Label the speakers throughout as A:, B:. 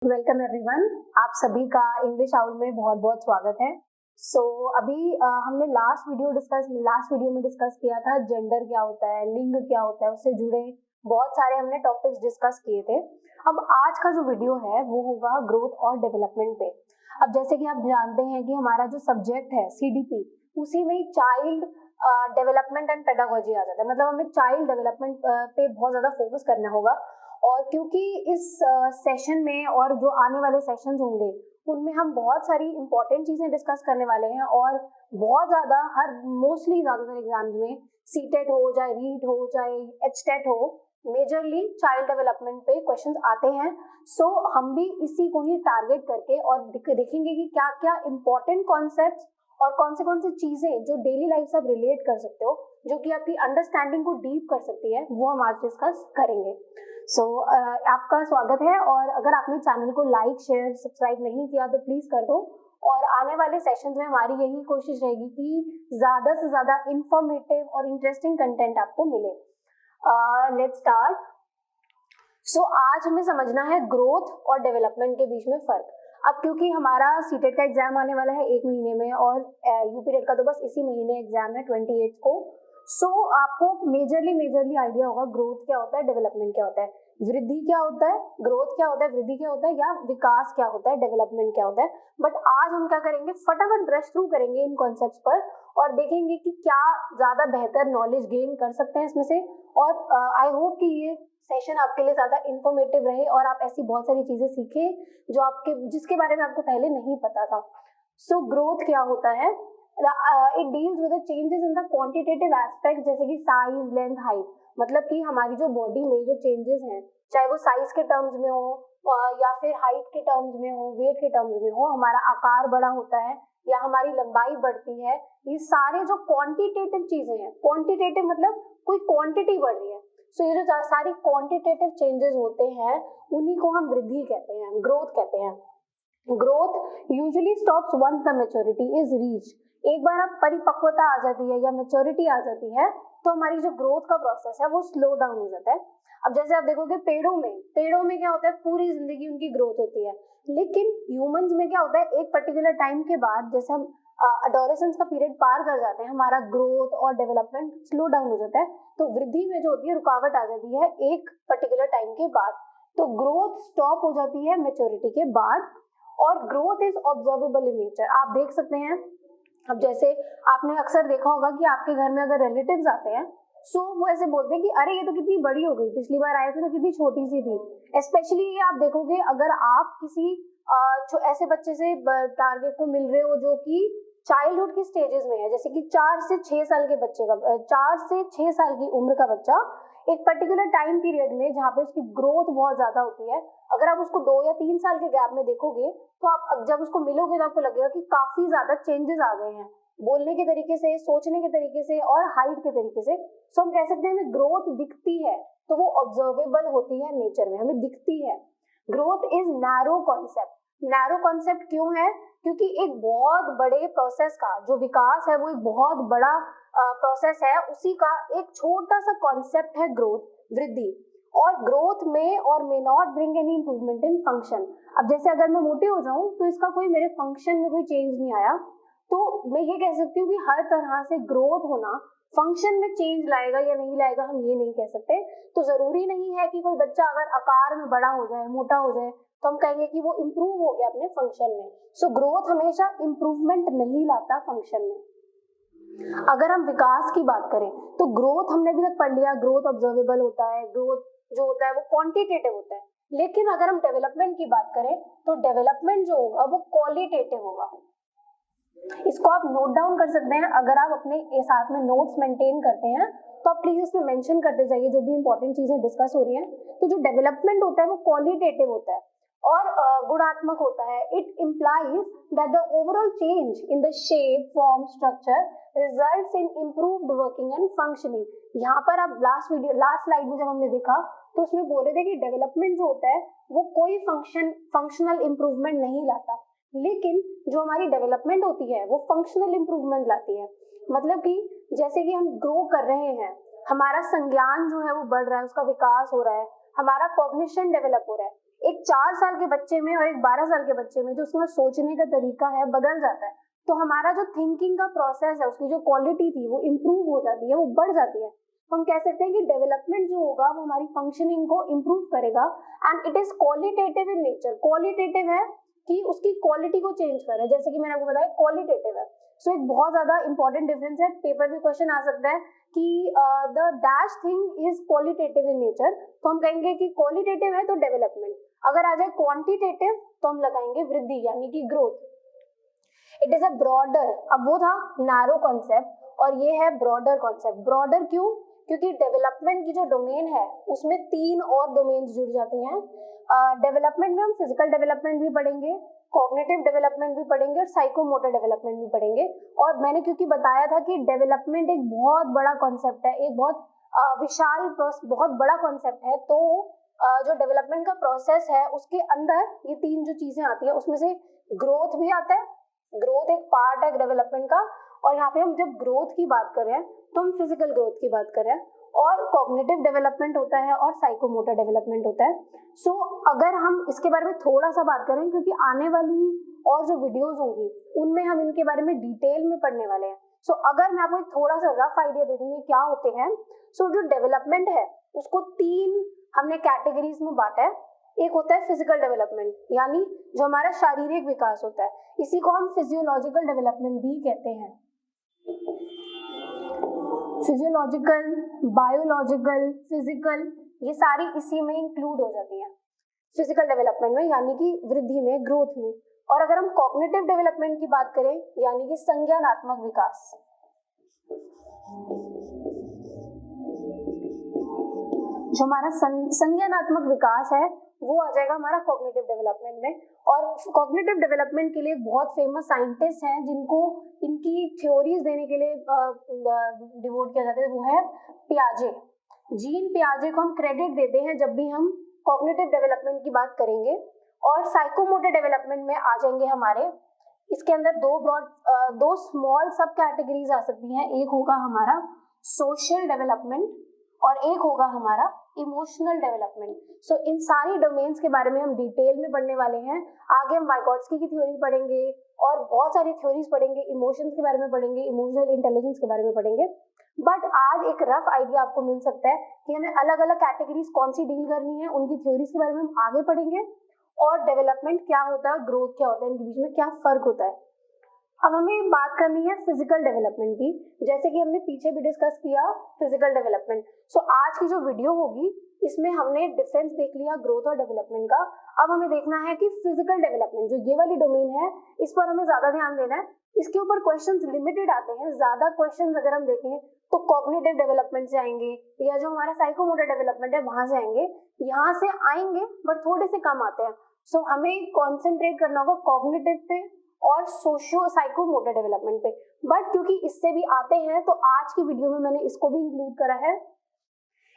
A: Welcome everyone, आप सभी का इंग्लिश आउल में बहुत बहुत स्वागत है। अभी हमने लास्ट वीडियो में डिस्कस किया था जेंडर क्या होता है, लिंग क्या होता है, उससे जुड़े बहुत सारे हमने टॉपिक्स डिस्कस किए थे। अब आज का जो वीडियो है वो होगा ग्रोथ और डेवलपमेंट पे। अब जैसे कि आप जानते हैं कि हमारा जो सब्जेक्ट है सीडीपी, उसी में चाइल्ड डेवलपमेंट एंड पेडागोजी आ जाता है। मतलब हमें चाइल्ड डेवलपमेंट पे बहुत ज्यादा फोकस करना होगा। और क्योंकि इस सेशन में और जो आने वाले सेशंस होंगे उनमें हम बहुत सारी इंपॉर्टेंट चीजें डिस्कस करने वाले हैं और बहुत ज्यादा मोस्टली ज्यादातर एग्जाम्स में सीटेट हो चाहे रीट हो चाहे एचटेट हो, मेजरली चाइल्ड डेवलपमेंट पे क्वेश्चंस आते हैं। हम भी इसी को ही टारगेट करके और देखेंगे कि क्या क्या इंपॉर्टेंट कॉन्सेप्ट्स और कौन से चीजें जो डेली लाइफ से आप रिलेट कर सकते हो, जो कि आपकी अंडरस्टैंडिंग को डीप कर सकती है, वो हम आज डिस्कस करेंगे। आपका स्वागत है। और अगर आपने चैनल को लाइक शेयर सब्सक्राइब नहीं किया तो प्लीज कर दो। और आने वाले सेशंस में हमारी यही कोशिश रहेगी कि ज्यादा से ज्यादा इंफॉर्मेटिव और इंटरेस्टिंग कंटेंट आपको मिले। Let's start. आज हमें समझना है ग्रोथ और डेवलपमेंट के बीच में फर्क। अब क्योंकि हमारा सीटेट का एग्जाम आने वाला है 1 महीने में और यूपीटेट का तो बस इसी महीने एग्जाम है 28 को। आपको मेजरली आइडिया होगा ग्रोथ क्या होता है, डेवलपमेंट क्या होता है, वृद्धि क्या होता है, ग्रोथ क्या होता है, वृद्धि क्या होता है, या विकास क्या होता है, डेवलपमेंट क्या होता है। बट आज हम क्या करेंगे, फटाफट ब्रश थ्रू करेंगे इन कॉन्सेप्ट्स पर और देखेंगे कि क्या ज्यादा बेहतर नॉलेज गेन कर सकते हैं इसमें से। और आई होप कि ये सेशन आपके लिए ज्यादा इंफॉर्मेटिव रहे और आप ऐसी बहुत सारी चीजें सीखें जिसके बारे में आपको पहले नहीं पता था। ग्रोथ क्या होता है? It deals with the changes in the quantitative aspect, जैसे कि साइज, लेंथ, हाइट। मतलब कि हमारी जो बॉडी में जो चेंजेस हैं, चाहे वो साइज के टर्म्स में हो या फिर हाइट के टर्म्स में हो, वेट के टर्म्स में हो, हमारा आकार बड़ा होता है या हमारी लंबाई बढ़ती है, ये सारे जो क्वांटिटेटिव चीजें हैं, क्वांटिटेटिव मतलब कोई क्वांटिटी बढ़ रही है, ये जो सारी क्वांटिटेटिव चेंजेस होते हैं उन्हीं को हम वृद्धि कहते हैं, ग्रोथ कहते हैं। Growth usually stops once the maturity is reached. एक बार अब परिपक्वता आ जाती है या मैच्योरिटी आ जाती है तो हमारी जो ग्रोथ का प्रोसेस है वो स्लो डाउन हो जाता है। अब जैसे आप देखोगे पेड़ों में क्या होता है, पूरी जिंदगी उनकी ग्रोथ होती है। लेकिन ह्यूमंस में क्या होता है, एक पर्टिकुलर टाइम के बाद जैसे हम एडोलेसेंस का पीरियड पार कर जाते हैं, हमारा ग्रोथ और डेवलपमेंट स्लो डाउन हो जाता है। तो वृद्धि में जो होती है रुकावट आ जाती है एक पर्टिकुलर टाइम के बाद। तो ग्रोथ स्टॉप हो जाती है मैच्योरिटी के बाद। और growth is observable in nature. आप देख सकते हैं, अब जैसे आपने अक्सर देखा होगा कि आपके घर में अगर रिलेटिव्स आते हैं वो ऐसे बोलते हैं कि अरे ये तो कितनी बड़ी हो गई, पिछली बार आए थे तो कितनी छोटी सी थी। स्पेशली ये आप देखोगे अगर आप किसी ऐसे बच्चे से टारगेट को मिल रहे हो जो कि चाइल्डहुड की स्टेजेस में है, जैसे कि 4 से 6 साल के बच्चे का 4 से 6 साल की उम्र का बच्चा एक पर्टिकुलर टाइम पीरियड में जहाँ पे उसकी ग्रोथ बहुत ज्यादा होती है, अगर आप उसको 2 या 3 साल के गैप में देखोगे तो आप जब उसको मिलोगे तो आपको लगेगा कि काफी ज्यादा चेंजेस आ गए हैं, बोलने के तरीके से, सोचने के तरीके से और हाइट के तरीके से। हम कह सकते हैं हमें ग्रोथ दिखती है तो वो ऑब्जर्वेबल होती है नेचर में, हमें दिखती है। Growth is narrow concept. Narrow concept क्यों है? क्योंकि एक बहुत बड़े प्रोसेस का जो विकास है वो एक बहुत बड़ा प्रोसेस है, उसी का एक छोटा सा कॉन्सेप्ट है ग्रोथ, वृद्धि। और ग्रोथ में और may not bring any improvement in function. अब जैसे अगर मैं मोटी हो जाऊं तो इसका कोई मेरे फंक्शन में कोई चेंज नहीं आया, तो मैं ये कह सकती हूँ कि हर तरह से ग्रोथ होना फंक्शन में चेंज लाएगा या नहीं लाएगा हम ये नहीं कह सकते। तो जरूरी नहीं है कि कोई बच्चा अगर आकार में बड़ा हो जाए, मोटा हो जाए, तो हम कहेंगे कि वो इम्प्रूव हो गया अपने फंक्शन में। ग्रोथ हमेशा इम्प्रूवमेंट नहीं लाता फंक्शन में। अगर हम विकास की बात करें तो ग्रोथ हमने अभी तक पढ़ लिया, ग्रोथ ऑब्जर्वेबल होता है, ग्रोथ जो होता है वो क्वांटिटेटिव होता है। लेकिन अगर हम डेवलपमेंट की बात करें तो डेवलपमेंट जो होगा वो क्वालिटेटिव होगा। इसको आप नोट डाउन कर सकते हैं, अगर आप अपने साथ में नोट्स मेंटेन करते हैं तो आप प्लीज इसमें मेंशन करते जाइए जो भी इंपॉर्टेंट चीजें डिस्कस हो रही हैं। तो जो डेवलपमेंट होता है वो क्वालिटेटिव होता है और गुणात्मक होता है। It implies that the overall change in the shape, form, structure results in improved working and functioning. यहाँ पर आप लास्ट स्लाइड में जब हमने देखा तो उसमें बोल रहे थे कि डेवलपमेंट जो होता है वो कोई फंक्शनल इंप्रूवमेंट नहीं लाता, लेकिन जो हमारी डेवलपमेंट होती है वो फंक्शनल इंप्रूवमेंट लाती है। मतलब कि जैसे कि हम ग्रो कर रहे हैं, हमारा संज्ञान जो है वो बढ़ रहा है, उसका विकास हो रहा है, हमारा कॉग्निशन डेवलप हो रहा है। एक 4 साल के बच्चे में और एक 12 साल के बच्चे में जो उसका सोचने का तरीका है बदल जाता है, तो हमारा जो थिंकिंग का प्रोसेस है उसकी जो क्वालिटी थी वो इम्प्रूव हो जाती है, वो बढ़ जाती है। तो हम कह सकते हैं कि डेवलपमेंट जो होगा वो हमारी फंक्शनिंग को इम्प्रूव करेगा and it is qualitative in nature. Qualitative है कि उसकी क्वालिटी को चेंज कर रहा है, जैसे कि मैंने आपको बताया क्वालिटेटिव है। सो एक बहुत ज्यादा इंपॉर्टेंट डिफरेंस है, पेपर में क्वेश्चन आ सकता है कि the dash thing is qualitative in nature, तो हम कहेंगे कि क्वालिटेटिव है तो डेवलपमेंट। अगर आ जाए क्वांटिटेटिव तो हम लगाएंगे वृद्धि यानी कि growth. It is a broader, अब वो था नैरो कॉन्सेप्ट और ये है ब्रॉडर कॉन्सेप्ट। ब्रॉडर क्यों? क्योंकि डेवलपमेंट की जो डोमेन है उसमें 3 और डोमेन्स जुड़ जाती हैं। डेवलपमेंट में हम फिजिकल डेवलपमेंट भी पढ़ेंगे, कॉग्निटिव डेवलपमेंट भी पढ़ेंगे और साइकोमोटर डेवलपमेंट भी पढ़ेंगे। और मैंने क्योंकि बताया था कि डेवलपमेंट एक बहुत बड़ा कॉन्सेप्ट है, एक बहुत विशाल बहुत बड़ा कॉन्सेप्ट है, तो जो डेवलपमेंट का प्रोसेस है उसके अंदर ये 3 जो चीजें आती है उसमें से ग्रोथ भी आता है। ग्रोथ एक पार्ट है डेवलपमेंट का, और यहाँ पे हम जब ग्रोथ की बात कर रहे हैं तो हम फिजिकल ग्रोथ की बात कर रहे हैं, और कॉग्निटिव डेवलपमेंट होता है और साइकोमोटर डेवलपमेंट होता है। सो अगर हम इसके बारे में थोड़ा सा बात करें, क्योंकि आने वाली और जो वीडियोस होंगी उनमें हम इनके बारे में डिटेल में पढ़ने वाले हैं। सो अगर मैं आपको एक थोड़ा सा रफ आइडिया दे दूंगी क्या होते हैं। सो जो डेवलपमेंट है उसको 3 हमने कैटेगरीज में बांटा है। एक होता है फिजिकल डेवलपमेंट, यानी जो हमारा शारीरिक विकास होता है, इसी को हम फिजियोलॉजिकल डेवलपमेंट भी कहते हैं। फिजियोलॉजिकल, बायोलॉजिकल, फिजिकल, ये सारी इसी में इंक्लूड हो जाती हैं फिजिकल डेवलपमेंट में, यानी कि वृद्धि में, ग्रोथ में। और अगर हम कॉग्निटिव डेवलपमेंट की बात करें, यानी कि संज्ञानात्मक विकास, जो हमारा संज्ञानात्मक विकास है वो आ जाएगा हमारा कॉग्निटिव डेवलपमेंट में। और कॉग्निटिव डेवलपमेंट के लिए बहुत फेमस साइंटिस्ट हैं जिनको इनकी थ्योरीज देने के लिए डिवोट किया जाता है, वो है पियाजे। जीन पियाजे को हम क्रेडिट देते हैं जब भी हम कॉग्निटिव डेवलपमेंट की बात करेंगे। और साइकोमोटर डेवलपमेंट में आ जाएंगे हमारे, इसके अंदर दो स्मॉल सब कैटेगरीज आ सकती हैं। एक होगा हमारा सोशल डेवलपमेंट और एक होगा हमारा इमोशनल डेवलपमेंट। सो इन सारी डोमेन्स के बारे में हम डिटेल में पढ़ने वाले हैं। आगे हम वाइगोट्स्की की थ्योरी पढ़ेंगे और बहुत सारी थ्योरीज पढ़ेंगे, इमोशंस के बारे में पढ़ेंगे, इमोशनल इंटेलिजेंस के बारे में पढ़ेंगे। बट आज एक रफ आइडिया आपको मिल सकता है कि हमें अलग अलग कैटेगरीज कौन सी डील करनी है, उनकी थ्योरीज के बारे में हम आगे पढ़ेंगे। और डेवलपमेंट क्या होता है, ग्रोथ क्या होता है, इनके बीच में क्या फर्क होता है। अब हमें बात करनी है फिजिकल डेवलपमेंट की, जैसे कि हमने पीछे भी डिस्कस किया फिजिकल डेवलपमेंट। सो आज की जो वीडियो होगी इसमें हमने डिफरेंस देख लिया ग्रोथ और डेवलपमेंट का। अब हमें देखना है कि फिजिकल डेवलपमेंट जो ये वाली डोमेन है इस पर हमें ज्यादा ध्यान देना है। इसके ऊपर क्वेश्चंस लिमिटेड आते हैं, ज्यादा क्वेश्चंस अगर हम देखें तो कॉग्निटिव डेवलपमेंट से आएंगे या जो हमारा साइकोमोटर डेवलपमेंट है वहां से आएंगे, यहाँ से आएंगे बट थोड़े से कम आते हैं। सो हमें कॉन्सेंट्रेट करना होगा कॉग्निटिव पे और सोशियो साइकोमोटर डेवलपमेंट पे। बट क्योंकि इससे भी आते हैं तो आज की वीडियो में मैंने इसको भी इंक्लूड करा है,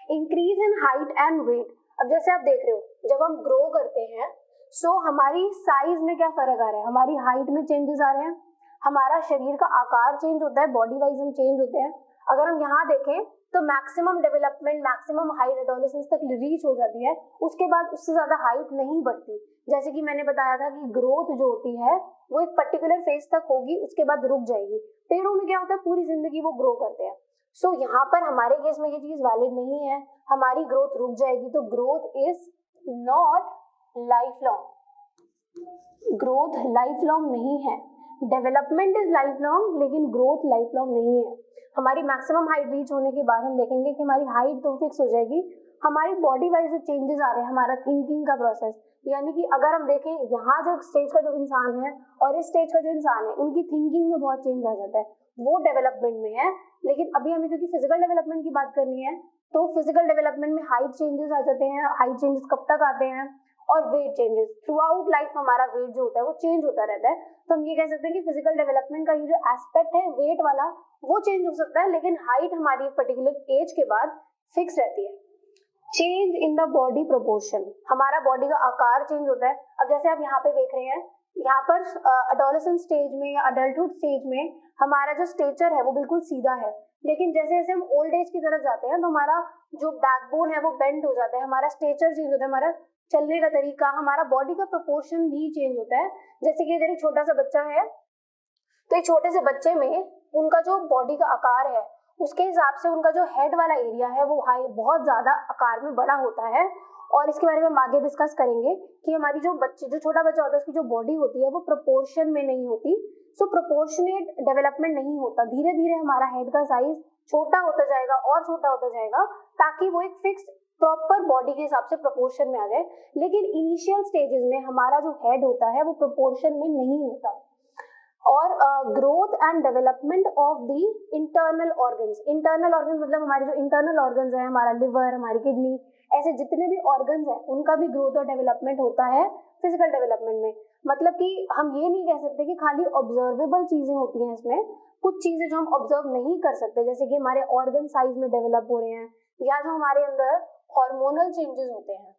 A: increase in height and weight. अब जैसे आप देख रहे हो जब हम ग्रो करते हैं सो हमारी साइज में क्या फर्क आ रहा है, हमारी हाइट में चेंजेस आ रहे हैं, हमारा शरीर का आकार चेंज होता है, बॉडी वाइज हम चेंज होते हैं। अगर हम यहाँ देखें तो maximum development, maximum height adolescence तक रीच हो जाती है, उसके बाद उससे ज्यादा हाइट नहीं बढ़ती। जैसे कि मैंने बताया था कि ग्रोथ जो होती है वो एक पर्टिकुलर फेज तक होगी, उसके बाद रुक जाएगी। पेड़ों में क्या होता है, पूरी जिंदगी वो ग्रो करते हैं। सो यहाँ पर हमारे केस में ये चीज वैलिड नहीं है, हमारी ग्रोथ रुक जाएगी। तो growth is not life long, growth life long नहीं है। डेवलपमेंट इज लाइफ लॉन्ग लेकिन ग्रोथ लाइफ लॉन्ग नहीं है। हमारी मैक्सिमम हाइट रीच होने के बाद हम देखेंगे कि हमारी हाइट तो फिक्स हो जाएगी, हमारी बॉडी वाइज जो चेंजेस आ रहे हैं, हमारा थिंकिंग का प्रोसेस, यानी कि अगर हम देखें यहाँ जो स्टेज का जो इंसान है और इस स्टेज का जो इंसान है उनकी थिंकिंग में बहुत चेंज आ जाता है, वो डेवलपमेंट में है। लेकिन अभी हमें क्योंकि फिजिकल डेवलपमेंट की बात करनी है तो फिजिकल डेवलपमेंट में हाइट चेंजेस आ जाते हैं। हाइट चेंजेस कब तक आते हैं, और weight changes throughout life, हमारा वेट जो होता है वो चेंज होता रहता है। तो हम ये कह सकते हैं कि फिजिकल डेवलपमेंट का ये जो एस्पेक्ट है वेट वाला वो चेंज हो सकता है, लेकिन हाइट हमारी एक पर्टिकुलर एज के बाद फिक्स रहती है। Change in the body proportion, हमारा बॉडी का आकार चेंज होता है। अब जैसे आप यहाँ पे देख रहे हैं, यहाँ पर एडोलेसेंस स्टेज में या अडल्टहुड स्टेज में हमारा जो स्टेचर है वो बिल्कुल सीधा है, लेकिन जैसे जैसे हम ओल्ड एज की तरफ जाते हैं तो हमारा जो बैकबोन है वो बेंड हो जाता है, हमारा स्टेचर चेंज होता है, हमारा चलने का तरीका, हमारा बॉडी का प्रोपोर्शन भी चेंज होता है। जैसे कि अगर एक छोटा सा बच्चा है तो एक छोटे से बच्चे में उनका जो बॉडी का आकार है उसके हिसाब से उनका जो हेड वाला एरिया है वो बहुत ज्यादा आकार में बड़ा होता है। और इसके बारे में हम आगे डिस्कस करेंगे कि हमारी जो छोटा बच्चा होता है उसकी जो बॉडी होती है वो प्रोपोर्शन में नहीं होती, सो प्रोपोर्शनेट डेवलपमेंट नहीं होता। धीरे धीरे हमारा हेड का साइज छोटा होता जाएगा और छोटा होता जाएगा ताकि वो एक फिक्स्ड प्रॉपर बॉडी के हिसाब से प्रोपोर्शन में आ जाए। लेकिन इनिशियल स्टेजेस में हमारा जो हेड होता है वो प्रोपोर्शन में नहीं होता। और growth and development of the internal organs मतलब हमारे जो इंटरनल ऑर्गन्स है, हमारा लिवर, हमारी किडनी, ऐसे जितने भी ऑर्गन्स हैं उनका भी ग्रोथ और डेवलपमेंट होता है फिजिकल डेवलपमेंट में। मतलब कि हम ये नहीं कह सकते कि खाली ऑब्जर्वेबल चीजें होती हैं इसमें, कुछ चीजें जो हम ऑब्जर्व नहीं कर सकते जैसे कि हमारे ऑर्गन साइज में डेवलप हो रहे हैं या जो हमारे अंदर हार्मोनल चेंजेस होते हैं।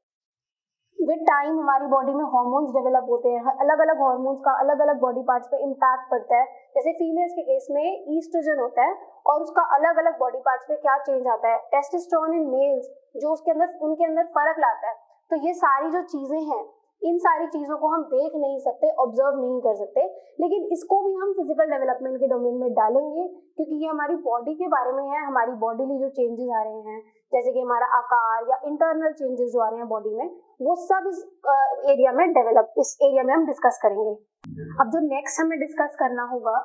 A: विद टाइम हमारी बॉडी में हार्मोन्स डेवलप होते हैं, अलग अलग हार्मोन्स का अलग अलग बॉडी पार्ट्स पे इम्पैक्ट पड़ता है। जैसे फीमेल्स के केस में ईस्ट्रोजन होता है और उसका अलग अलग बॉडी पार्ट्स पे क्या चेंज आता है। टेस्टोस्टेरोन इन मेल्स जो उनके अंदर फर्क लाता है। तो ये सारी जो चीजें हैं इन सारी चीजों को हम देख नहीं सकते, ऑब्जर्व नहीं कर सकते, लेकिन इसको भी हम फिजिकल डेवलपमेंट के डोमेन में डालेंगे क्योंकि ये हमारी बॉडी के बारे में है। हमारी बॉडीली जो चेंजेस आ रहे हैं जैसे कि हमारा आकार या इंटरनल चेंजेस जो आ रहे हैं बॉडी में, वो सब इस एरिया में हम डिस्कस करेंगे। अब जो नेक्स्ट हमें डिस्कस करना होगा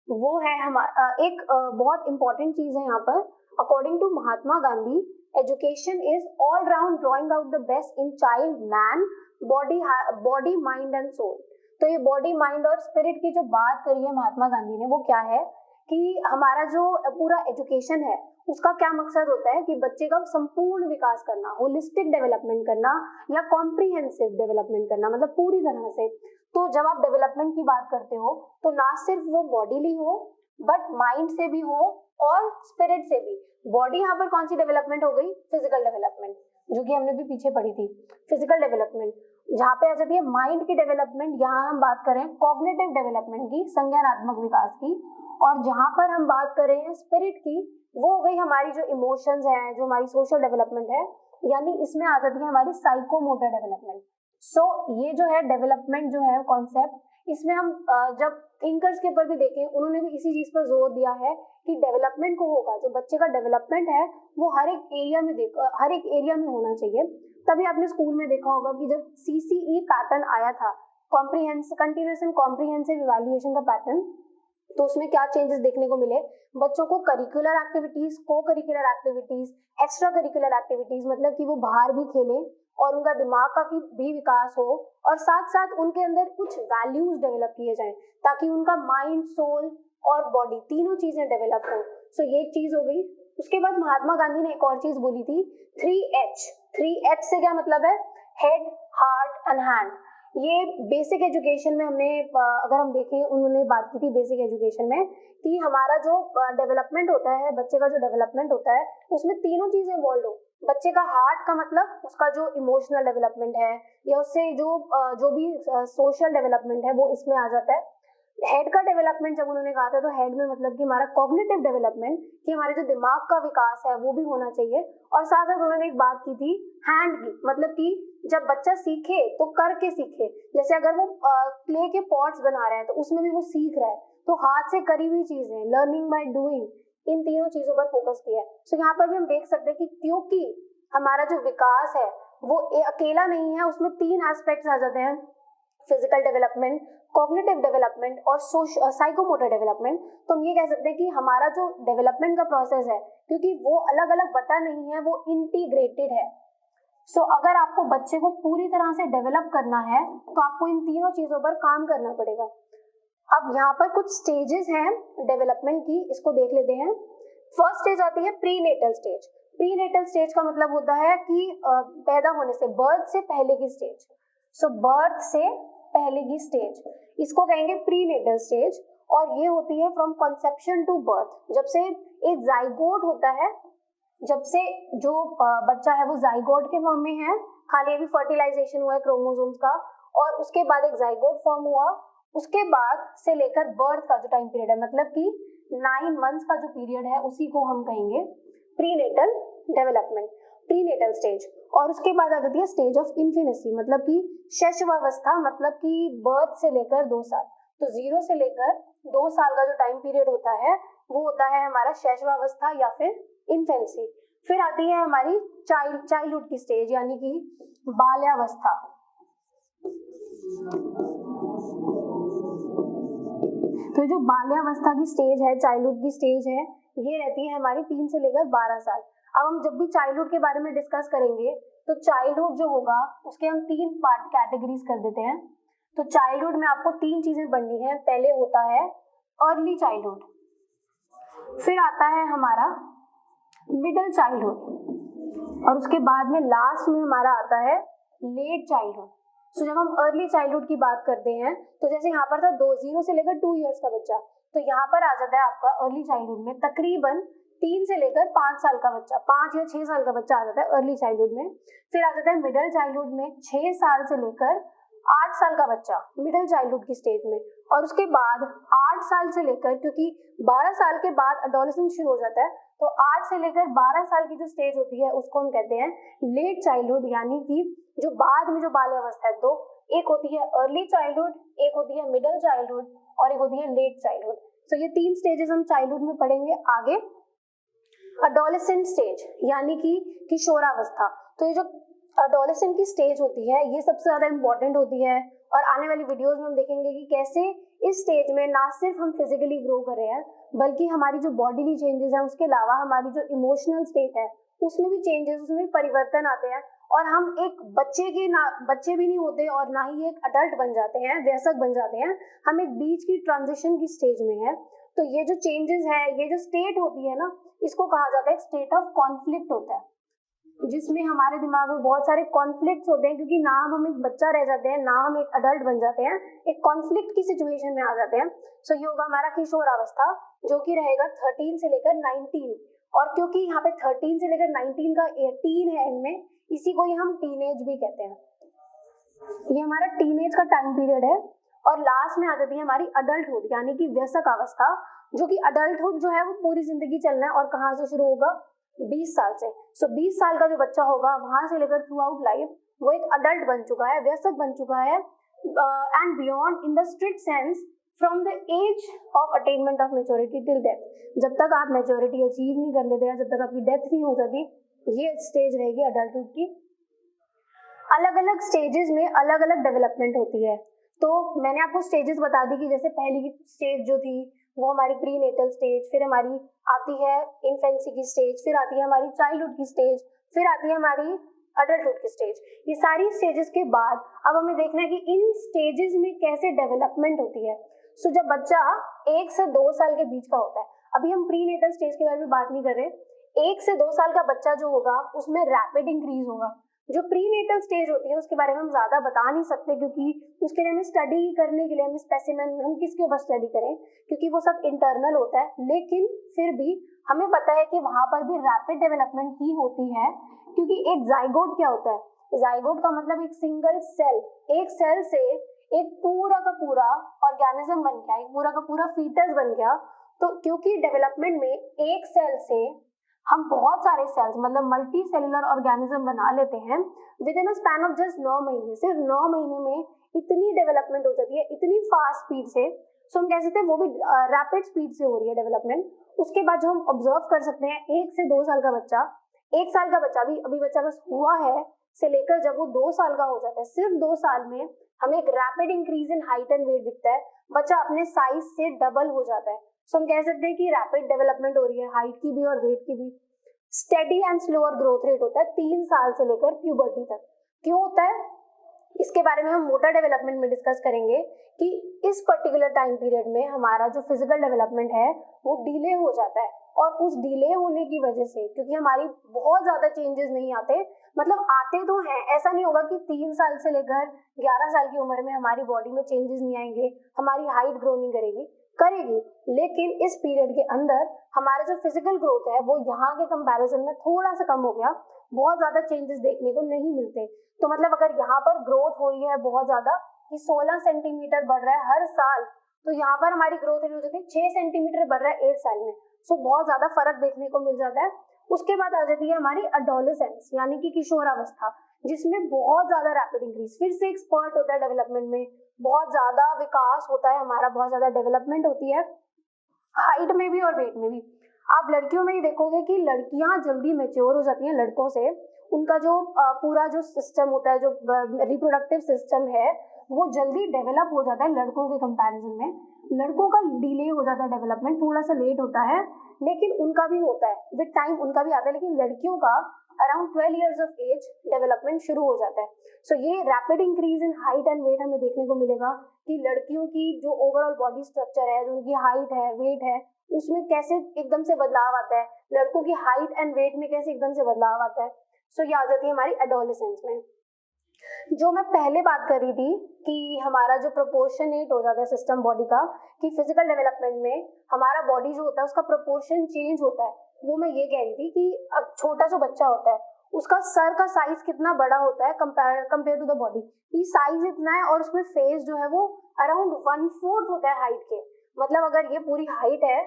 A: वो है हमारा एक बहुत इंपॉर्टेंट चीज है यहाँ पर। According to Mahatma Gandhi, education is all round drawing out the best in child man, body mind and soul. तो ये बॉडी माइंड और स्पिरिट की जो बात करी है महात्मा गांधी ने वो क्या है कि हमारा जो पूरा एजुकेशन है उसका क्या मकसद होता है कि बच्चे का संपूर्ण विकास करना, होलिस्टिक डेवलपमेंट करना या कॉम्प्रिहेंसिव डेवलपमेंट करना, मतलब पूरी तरह से। तो जब आप डेवलपमेंट की बात करते हो तो ना सिर्फ वो बॉडीली हो बट माइंड से भी हो और स्पिरिट से भी। बॉडी यहाँ पर कौन सी डेवलपमेंट हो गई? फिजिकल डेवलपमेंट, जो कि हमने भी पीछे पढ़ी थी। फिजिकल डेवलपमेंट जहाँ पे आ जाती है माइंड की डेवलपमेंट, यहाँ हम बात करें कॉग्निटिव डेवलपमेंट की, संज्ञानात्मक विकास की। और जहाँ पर हम बात कर रहे हैं स्पिरिट की, वो हो गई हमारी जो इमोशंस हैं, जो हमारी सोशल डेवलपमेंट है, यानी इसमें आ जाती है हमारी साइकोमोटर डेवलपमेंट। सो ये जो है डेवलपमेंट जो है कॉन्सेप्ट, इसमें हम जब थिंकर्स के ऊपर भी देखें उन्होंने भी इसी चीज पर जोर दिया है कि डेवलपमेंट को होगा, जो बच्चे का डेवलपमेंट है वो हर एक एरिया में होना चाहिए। तभी आपने स्कूल में देखा होगा कि जब CCE पैटर्न आया था, कंटिन्यूअस एंड कॉम्प्रिहेंसिव इवैल्यूएशन का पैटर्न, तो उसमें क्या चेंजेस देखने को मिले? बच्चों को करिकुलर एक्टिविटीज, को curricular activities, extra curricular activities, मतलब कि वो बाहर भी खेलें और उनका दिमाग का भी विकास हो, और साथ साथ उनके अंदर कुछ वैल्यूज डेवलप किए जाएं ताकि उनका माइंड, सोल और बॉडी तीनों चीजें डेवलप हो। सो ये एक चीज हो गई। उसके बाद महात्मा गांधी ने एक और चीज बोली थी, 3H। 3H से क्या मतलब है? Head, heart and hand. ये बेसिक एजुकेशन में हमने अगर हम देखें, उन्होंने बात की थी बेसिक एजुकेशन में कि हमारा जो डेवलपमेंट होता है, बच्चे का जो डेवलपमेंट होता है उसमें तीनों चीजें इन्वॉल्व हो। बच्चे का हार्ट का मतलब उसका जो इमोशनल डेवलपमेंट है या उससे जो भी सोशल डेवलपमेंट है वो इसमें आ जाता है। हेड का डेवलपमेंट जब उन्होंने कहा था तो हेड में मतलब कि हमारा कॉग्निटिव डेवलपमेंट, कि हमारे जो दिमाग का विकास है वो भी होना चाहिए। और साथ साथ उन्होंने एक बात की थी हैंड की, मतलब कि जब बच्चा सीखे तो करके सीखे। जैसे अगर वो क्ले के पॉट्स बना रहा है तो उसमें भी वो सीख रहा है, तो हाथ से करी हुई चीजें, लर्निंग बाय डूइंग, इन तीनों चीजों पर फोकस किया है। सो यहाँ पर भी हम देख सकते हैं कि क्योंकि हमारा जो विकास है वो अकेला नहीं है, उसमें 3 एस्पेक्ट्स आ जाते हैं, फिजिकल डेवलपमेंट, कॉग्निटिव डेवलपमेंट और साइकोमोटर डेवलपमेंट। तो हम ये कह सकते हैं कि हमारा जो डेवलपमेंट का प्रोसेस है, क्योंकि वो अलग अलग बटा नहीं है, वो इंटीग्रेटेड है। सो अगर आपको बच्चे को पूरी तरह से डेवलप करना है तो आपको इन तीनों चीजों पर काम करना पड़ेगा। अब यहाँ पर कुछ स्टेजेस हैं डेवलपमेंट की, इसको देख लेते हैं। फर्स्ट स्टेज आती है प्रीनेटल स्टेज। प्रीनेटल स्टेज का मतलब होता है कि पैदा होने से, बर्थ से पहले की स्टेज। सो बर्थ से पहले की स्टेज, इसको कहेंगे प्रीनेटल स्टेज। और ये होती है फ्रॉम कंसेप्शन टू बर्थ। जब से एक जाइगोट होता है, जब से जो बच्चा है वो जाइगोट के फॉर्म में है, खाली अभी फर्टिलाइजेशन हुआ है क्रोमोसोम्स का, और उसके बाद एक जाइगोट फॉर्म हुआ, उसके बाद से लेकर बर्थ का जो टाइम पीरियड है, मतलब कि 9 मंथ्स का जो पीरियड है, उसी को हम कहेंगे प्रीनेटल डेवलपमेंट, प्रीनेटल स्टेज। और उसके बाद आ जाती है स्टेज ऑफ इन्फेनेसी, मतलब कि शैशवावस्था, मतलब कि बर्थ से लेकर 2 साल। तो 0 से लेकर 2 साल का जो टाइम पीरियड होता है वो होता है हमारा शैशवावस्था या फिर इन्फेंसी। फिर आती है हमारी चाइल्डहुड की स्टेज, यानी कि बाल्यावस्था। तो जो बाल्यावस्था की स्टेज है, चाइल्डहुड की स्टेज है, ये रहती है हमारी 3 से लेकर 12 साल। अब हम जब भी चाइल्डहुड के बारे में डिस्कस करेंगे तो चाइल्डहुड जो होगा उसके हम 3 पार्ट कैटेगरीज कर देते हैं। तो चाइल्डहुड में आपको 3 चीजें पढ़नी है। पहले होता है अर्ली चाइल्डहुड, फिर आता है हमारा मिडिल चाइल्डहुड, और उसके बाद में लास्ट में हमारा आता है लेट चाइल्डहुड। तो जब हम अर्ली चाइल्डहुड की बात करते हैं तो जैसे यहाँ पर था 0 से लेकर 2 इयर्स का बच्चा, तो यहाँ पर आ जाता है आपका अर्ली चाइल्डहुड में तकरीबन 3 से लेकर 5 साल का बच्चा, 5 या 6 साल का बच्चा आ जाता है अर्ली चाइल्डहुड में। फिर आ जाता है मिडिल चाइल्डहुड में 6 साल से लेकर 8 साल का बच्चा मिडिल चाइल्डहुड की स्टेज में। और उसके बाद 8 साल से लेकर, क्योंकि 12 साल के बाद एडोलेसेंस शुरू हो जाता है, तो 8 से लेकर 12 साल की जो स्टेज होती है उसको हम कहते हैं लेट चाइल्डहुड, यानी कि जो बाद में जो बाल्यावस्था है। तो एक होती है अर्ली चाइल्डहुड, एक होती है मिडिल चाइल्डहुड और एक होती है लेट चाइल्डहुड। तो ये 3 स्टेजेस हम चाइल्डहुड में पढ़ेंगे। आगे एडोलेसेंट स्टेज, यानी कि किशोरावस्था। तो ये जो एडोलेसेंट की स्टेज होती है ये सबसे ज्यादा इंपॉर्टेंट होती है, और आने वाली वीडियोस में हम देखेंगे कि कैसे इस स्टेज में ना सिर्फ हम फिजिकली ग्रो कर रहे हैं बल्कि हमारी जो बॉडीली चेंजेस हैं उसके अलावा हमारी जो इमोशनल स्टेट है उसमें भी चेंजेस, उसमें भी परिवर्तन आते हैं, और हम एक बच्चे भी नहीं होते और ना ही एक अडल्ट बन जाते हैं, वयस्क बन जाते हैं। हम एक बीच की ट्रांजिशन की स्टेज में है। तो ये जो चेंजेस है, ये जो स्टेट होती है ना, इसको कहा जाता है स्टेट ऑफ कॉन्फ्लिक्ट होता है, जिसमें हमारे दिमाग में बहुत सारे कॉन्फ्लिक्ट्स होते हैं, क्योंकि ना हम एक बच्चा रह जाते हैं ना हम एक अडल्ट बन जाते हैं, एक कॉन्फ्लिक्ट की सिचुएशन में आ जाते हैं। सो ये होगा हमारा किशोरावस्था, जो कि रहेगा 13 से लेकर 19। और क्योंकि यहाँ पे 13 से लेकर 19 का 18 है इनमें, इसी को ही हम टीनेज भी कहते हैं। ये हमारा टीनेज का टाइम पीरियड है। और लास्ट में आ जाती है हमारी अडल्टहुड, यानी कि वयस्क अवस्था, जो कि अडल्टहुड जो है वो पूरी जिंदगी चलना है। और कहाँ से शुरू होगा? 20 साल से। सो 20 साल का जो बच्चा होगा वहां से लेकर थ्रू आउट लाइफ वो एक अडल्ट बन चुका है, वयस्क बन चुका है, and beyond in the strict sense from the age of attainment of maturity till death. जब तक आप मेच्योरिटी अचीव नहीं कर लेते हैं, जब तक आपकी डेथ नहीं हो जाती, ये स्टेज रहेगी अडल्टहुड की। अलग अलग स्टेजेस में अलग अलग डेवलपमेंट होती है। तो मैंने आपको स्टेजेस बता दी कि जैसे पहली की स्टेज जो थी वो हमारी प्री नेटल स्टेज, फिर हमारी आती है इन्फेंसी की स्टेज, फिर आती है हमारी चाइल्डहुड की स्टेज, फिर आती है हमारी अडल्टहुड की स्टेज। ये सारी स्टेजेस के बाद अब हमें देखना है कि इन स्टेजेस में कैसे डेवलपमेंट होती है। सो जब बच्चा 1 से 2 साल के बीच का होता है, अभी हम प्री नेटल स्टेज के बारे में बात नहीं कर रहे, 1 से 2 साल का बच्चा जो होगा उसमें रैपिड इंक्रीज होगा। जो प्री नेटल स्टेज होती है उसके बारे में हम ज्यादा बता नहीं सकते, क्योंकि उसके लिए हमें स्टडी करने के लिए हमें स्पेसिमेन, हम किसके ऊपर स्टडी करें, क्योंकि वो सब इंटरनल होता है। लेकिन फिर भी हमें पता है कि वहां पर भी रैपिड डेवलपमेंट ही होती है, क्योंकि एक जाइगोट क्या होता है? जाइगोट का मतलब एक सिंगल सेल, एक सेल से एक पूरा का पूरा ऑर्गेनिज्म बन गया, एक पूरा का पूरा फीटस बन गया। तो क्योंकि डेवलपमेंट में एक सेल से हम बहुत सारे सेल्स, मतलब मल्टी सेलुलर ऑर्गेनिज्म बना लेते हैं with in a span of just 9 महीने। सिर्फ 9 महीने में इतनी डेवलपमेंट हो जाती है, इतनी फास्ट स्पीड से। सो हम कह सकते हैं वो भी रैपिड स्पीड से हो रही है डेवलपमेंट। उसके बाद जो हम ऑब्जर्व कर सकते हैं 1 से 2 साल का बच्चा, 1 साल का बच्चा भी अभी बच्चा बस हुआ है से लेकर जब वो 2 साल का हो जाता है, सिर्फ 2 साल में हमें एक rapid increase in height and weight दिखता है। बच्चा अपने साइज से डबल हो जाता है। सो हम कह सकते हैं कि रैपिड डेवलपमेंट हो रही है, हाइट की भी और वेट की भी। Steady and slower growth rate होता है 3 साल से लेकर प्यूबर्टी तक। क्यों होता है इसके बारे में हम मोटर डेवलपमेंट में डिस्कस करेंगे कि इस पर्टिकुलर टाइम पीरियड में हमारा जो फिजिकल डेवलपमेंट है वो डिले हो जाता है। और उस डिले होने की वजह से, क्योंकि हमारी बहुत ज्यादा चेंजेस नहीं आते, मतलब आते तो हैं, ऐसा नहीं होगा कि 3 साल से लेकर 11 साल की उम्र में हमारी बॉडी में चेंजेस नहीं आएंगे, हमारी हाइट ग्रो नहीं करेगी, लेकिन इस पीरियड के अंदर हमारा जो फिजिकल ग्रोथ है वो यहाँ के कंपैरिजन में थोड़ा सा कम हो गया, बहुत ज्यादा चेंजेस देखने को नहीं मिलते। तो मतलब अगर यहाँ पर ग्रोथ हो रही है बहुत ज्यादा कि 16 सेंटीमीटर बढ़ रहा है हर साल, तो यहाँ पर हमारी ग्रोथ रेट हो जाती है 6 सेंटीमीटर बढ़ रहा है 1 साल में। सो बहुत ज्यादा फर्क देखने को मिल जाता है। उसके बाद आ जाती है हमारी एडोलेसेंस यानी कि किशोरावस्था, जिसमें बहुत ज्यादा रैपिड इंक्रीज, फिर से एक स्पर्ट होता है डेवलपमेंट में, बहुत ज्यादा विकास होता है हमारा, बहुत ज्यादा डेवलपमेंट होती है हाइट में भी और वेट में भी। आप लड़कियों में ही देखोगे कि लड़कियां जल्दी मेच्योर हो जाती हैं लड़कों से, उनका जो पूरा जो सिस्टम होता है, जो रिप्रोडक्टिव सिस्टम है, वो जल्दी डेवलप हो जाता है लड़कों के कंपैरिजन में। लड़कों का डिले हो जाता है डेवलपमेंट, थोड़ा सा लेट होता है, लेकिन उनका भी होता है विद टाइम, उनका भी आता है, लेकिन लड़कियों का around 12 years of age development शुरू हो जाता है। सो ये rapid increase in height and weight हमें देखने को मिलेगा कि लड़कियों की जो ओवरऑल बॉडी स्ट्रक्चर है, जो उनकी हाइट है, वेट है, उसमें कैसे एकदम से बदलाव आता है, लड़कों की हाइट एंड वेट में कैसे एकदम से बदलाव आता है। सो ये आ जाती है हमारी एडोलेसेंस में। जो मैं पहले बात कर रही थी कि हमारा जो प्रोपोर्शनेट हो जाता है सिस्टम बॉडी का, कि फिजिकल डेवलपमेंट में हमारा बॉडी जो होता है उसका प्रोपोर्शन चेंज होता है, वो मैं ये कह रही थी कि अब छोटा जो बच्चा होता है उसका सर का साइज कितना बड़ा होता है कंपेयर टू द बॉडी, ये साइज इतना है, और उसमें फेस जो है वो अराउंड 1/4 होता है हाइट के। मतलब अगर ये पूरी हाइट है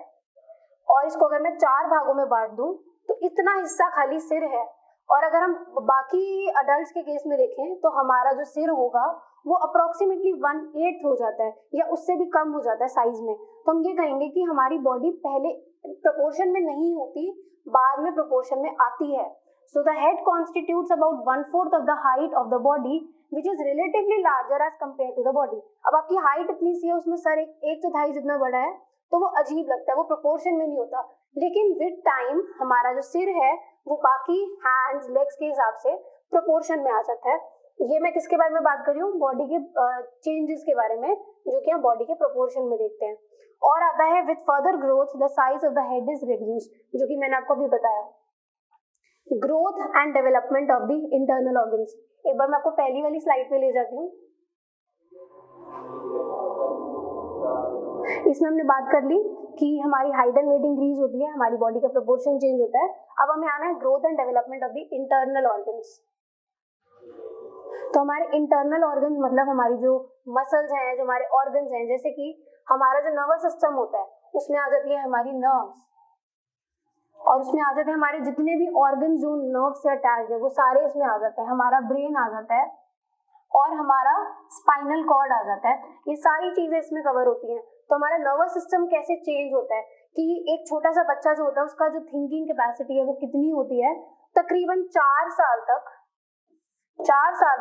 A: और इसको अगर मैं 4 भागों में बांट दूं तो इतना हिस्सा खाली सिर है, और अगर हम बाकी अडल्ट के केस में देखें तो हमारा जो सिर होगा वो अप्रोक्सीमेटली 1/8 हो जाता है या उससे भी कम हो जाता है साइज में। तो हम ये कहेंगे कि हमारी बॉडी पहले प्रोपोर्शन में नहीं होती, बाद में प्रोपोर्शन में आती है। So the head constitutes about 1/4 of the height of the body which is relatively larger as compare to the body. अब आपकी हाइट इतनी सी है, उसमें सर एक चौथाई जितना बड़ा है, तो वो अजीब लगता है, वो प्रोपोर्शन में नहीं होता। लेकिन विद टाइम हमारा जो सिर है वो बाकी हैंड्स लेग्स के हिसाब से प्रोपोर्शन में आ जाता है। ये मैं किसके बारे में बात कर रही हूँ, बॉडी के चेंजेस के बारे में, जो कि हम बॉडी के प्रोपोर्शन में देखते हैं। और आता है with further growth the size of the head is reduced, जो कि मैंने आपको अभी बताया। Growth and development of the internal organs, एक बार मैं आपको पहली वाली स्लाइड पे ले जाती हूँ। इसमें हमने बात कर ली कि हमारी हाइट एंड वेट इंक्रीज होती है, हमारी बॉडी का प्रोपोर्शन चेंज होता है। अब हमें आना है growth and development of the internal organs. तो हमारे इंटरनल ऑर्गन्स मतलब हमारी जो मसल्स हैं, जो हमारे ऑर्गन्स हैं, जैसे कि हमारा जो नर्वस सिस्टम होता है उसमें आ जाती है हमारी नर्व्स, और उसमें आ जाते हैं हमारे जितने भी ऑर्गन जो नर्व से अटैच है वो सारे इसमें आ जाते हैं। हमारा ब्रेन आ जाता है और हमारा स्पाइनल कॉर्ड आ जाता है, ये सारी चीजें इसमें कवर होती हैं। तो हमारा नर्वस सिस्टम कैसे चेंज होता है कि एक छोटा सा बच्चा जो होता है उसका जो थिंकिंग कैपेसिटी है वो कितनी होती है, तकरीबन 4 साल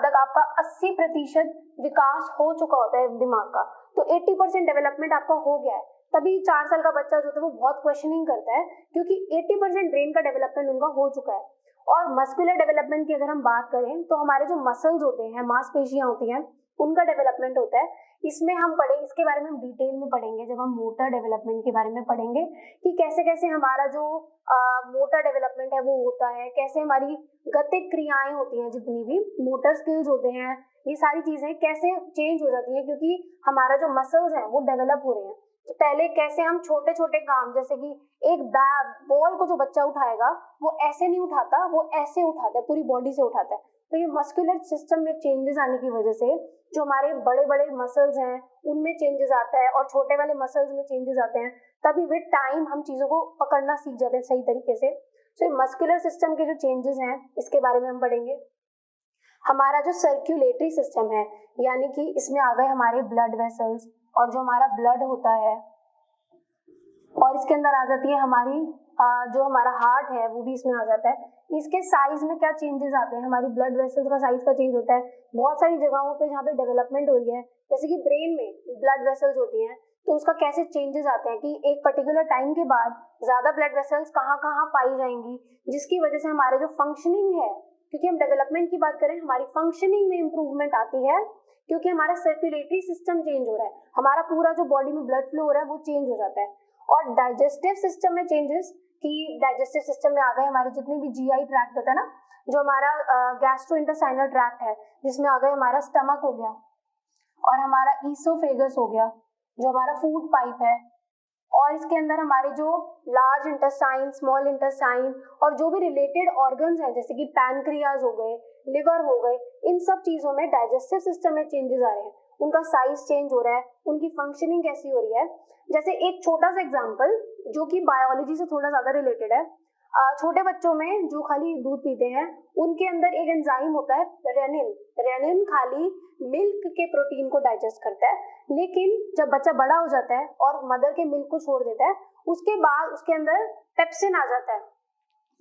A: तक आपका 80% विकास हो चुका होता है दिमाग का। तो 80% डेवलपमेंट आपका हो गया है, तभी 4 साल का बच्चा जो होता है वो बहुत क्वेश्चनिंग करता है, क्योंकि 80% ब्रेन का डेवलपमेंट उनका हो चुका है। और मस्कुलर डेवलपमेंट की अगर हम बात करें तो हमारे जो मसल्स होते हैं, मांसपेशियां होती हैं, उनका डेवलपमेंट होता है। इसमें हम पढ़ेंगे, इसके बारे में हम डिटेल में पढ़ेंगे जब हम मोटर डेवलपमेंट के बारे में पढ़ेंगे कि कैसे कैसे हमारा जो मोटर डेवलपमेंट है वो होता है, कैसे हमारी गतिक क्रियाएं होती हैं, जितनी भी मोटर स्किल्स होते हैं, ये सारी चीजें कैसे चेंज हो जाती हैं क्योंकि हमारा जो मसल्स हैं वो डेवलप हो रहे हैं। तो पहले कैसे हम छोटे छोटे काम, जैसे कि एक बॉल को जो बच्चा उठाएगा वो ऐसे नहीं उठाता, वो ऐसे उठाता है, पूरी बॉडी से उठाता है। तो ये मस्कुलर सिस्टम में चेंजेस आने की वजह से जो हमारे बड़े बड़े मसल्स हैं उनमें चेंजेस आता है और छोटे वाले मसल्स में चेंजेस आते हैं, तभी विद टाइम हम चीजों को पकड़ना सीख जाते हैं सही तरीके से। तो मस्कुलर सिस्टम के जो चेंजेस हैं इसके बारे में हम पढ़ेंगे। हमारा जो सर्कुलेटरी सिस्टम है, यानी कि इसमें आ गए हमारे ब्लड वेसल्स, और जो हमारा ब्लड होता है, और इसके अंदर आ जाती है हमारी जो हमारा हार्ट है वो भी इसमें आ जाता है। इसके साइज में क्या चेंजेस आते हैं, हमारी ब्लड वेसल्स का साइज का चेंज होता है बहुत सारी जगहों पे जहाँ पे डेवलपमेंट हो रही है, जैसे कि ब्रेन में ब्लड वेसल्स होती हैं, तो उसका कैसे चेंजेस आते हैं कि एक पर्टिकुलर टाइम के बाद ज्यादा ब्लड वेसल्स कहाँ कहाँ पाई जाएंगी, जिसकी वजह से हमारे जो फंक्शनिंग है, क्योंकि हम डेवलपमेंट की बात करें, हमारी फंक्शनिंग में इंप्रूवमेंट आती है क्योंकि हमारा सर्कुलेटरी सिस्टम चेंज हो रहा है, हमारा पूरा जो बॉडी में ब्लड फ्लो हो रहा है वो चेंज हो जाता है। और डाइजेस्टिव सिस्टम में चेंजेस, कि डाइजेस्टिव सिस्टम में आ गए हमारे जितने भी जीआई ट्रैक्ट होता है ना, जो हमारा गैस्ट्रोइंटेस्टाइनल ट्रैक्ट है, जिसमें आ गए हमारा स्टमक हो गया और हमारा ईसोफेगस हो गया जो हमारा फूड पाइप है, और इसके अंदर हमारे जो लार्ज इंटेस्टाइन, स्मॉल इंटेस्टाइन और जो भी रिलेटेड ऑर्गन्स हैं जैसे कि पैनक्रियाज हो गए, लिवर हो गए, इन सब चीजों में डाइजेस्टिव सिस्टम में चेंजेस आ रहे हैं, उनका साइज चेंज हो रहा है, उनकी फंक्शनिंग कैसी हो रही है। जैसे एक छोटा सा एग्जांपल जो कि बायोलॉजी से थोड़ा ज्यादा रिलेटेड है, छोटे बच्चों में जो खाली दूध पीते हैं उनके अंदर एक एंजाइम होता है रेनिन। रेनिन खाली मिल्क के प्रोटीन को डाइजेस्ट करता है, लेकिन जब बच्चा बड़ा हो जाता है और मदर के मिल्क को छोड़ देता है, उसके बाद उसके अंदर पेप्सिन आ जाता है।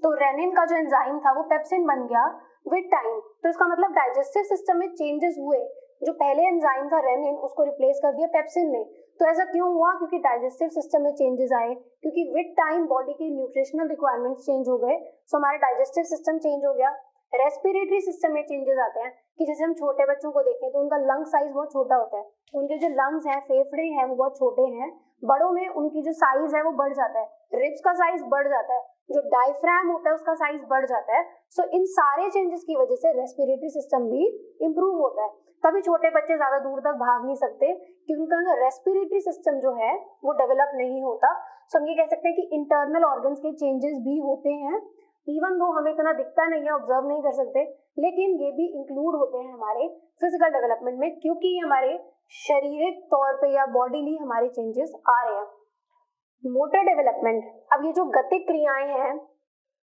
A: तो रेनिन का जो एंजाइम था वो पेप्सिन बन गया विद टाइम। तो इसका मतलब डाइजेस्टिव सिस्टम में चेंजेस हुए, जो पहले एंजाइम था रेनिन उसको रिप्लेस कर दिया पेप्सिन ने। तो ऐसा क्यों हुआ? क्योंकि डाइजेस्टिव सिस्टम में चेंजेस आए, क्योंकि विद टाइम बॉडी की न्यूट्रिशनल रिक्वायरमेंट्स चेंज हो गए, सो हमारा डाइजेस्टिव सिस्टम चेंज हो गया। रेस्पिरेटरी सिस्टम में चेंजेस आते हैं कि जैसे हम छोटे बच्चों को देखें तो उनका लंग साइज बहुत छोटा होता है, उनके जो लंग्स हैं, फेफड़े हैं, वो बहुत छोटे हैं। बड़ों में उनकी जो साइज है वो बढ़ जाता है, रिब्स का साइज बढ़ जाता है, जो डायफ्राम होता है उसका साइज बढ़ जाता है। सो इन सारे चेंजेस की वजह से रेस्पिरेटरी सिस्टम भी इंप्रूव होता है। तभी छोटे बच्चे ज्यादा दूर तक भाग नहीं सकते क्योंकि उनका रेस्पिरेटरी सिस्टम जो है वो डेवलप नहीं होता। सो हम ये कह सकते हैं कि इंटरनल ऑर्गन्स के चेंजेस भी होते हैं, इवन दो हमें इतना दिखता नहीं है, ऑब्जर्व नहीं कर सकते, लेकिन ये भी इंक्लूड होते हैं हमारे फिजिकल डेवलपमेंट में, क्योंकि ये हमारे शारीरिक तौर पे या बॉडीली हमारे चेंजेस आ रहे हैं। मोटर डेवलपमेंट, अब ये जो गतिक क्रियाएं हैं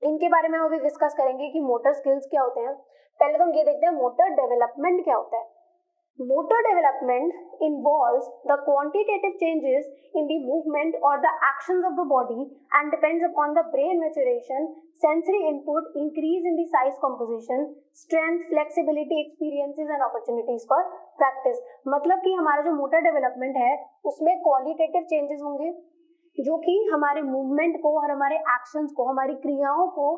A: इनके बारे में हम अभी डिस्कस करेंगे कि मोटर स्किल्स क्या होते हैं। पहले तो हम ये देखते हैं मोटर डेवलपमेंट क्या होता है। Motor development involves the quantitative changes in the movement or the actions of the body and depends upon the brain maturation, sensory input, increase in the size composition, strength, flexibility, experiences and opportunities for practice। मतलब कि हमारा जो motor development है उसमें qualitative changes होंगे जो कि हमारे मूवमेंट को और हमारे एक्शंस को, हमारी क्रियाओं को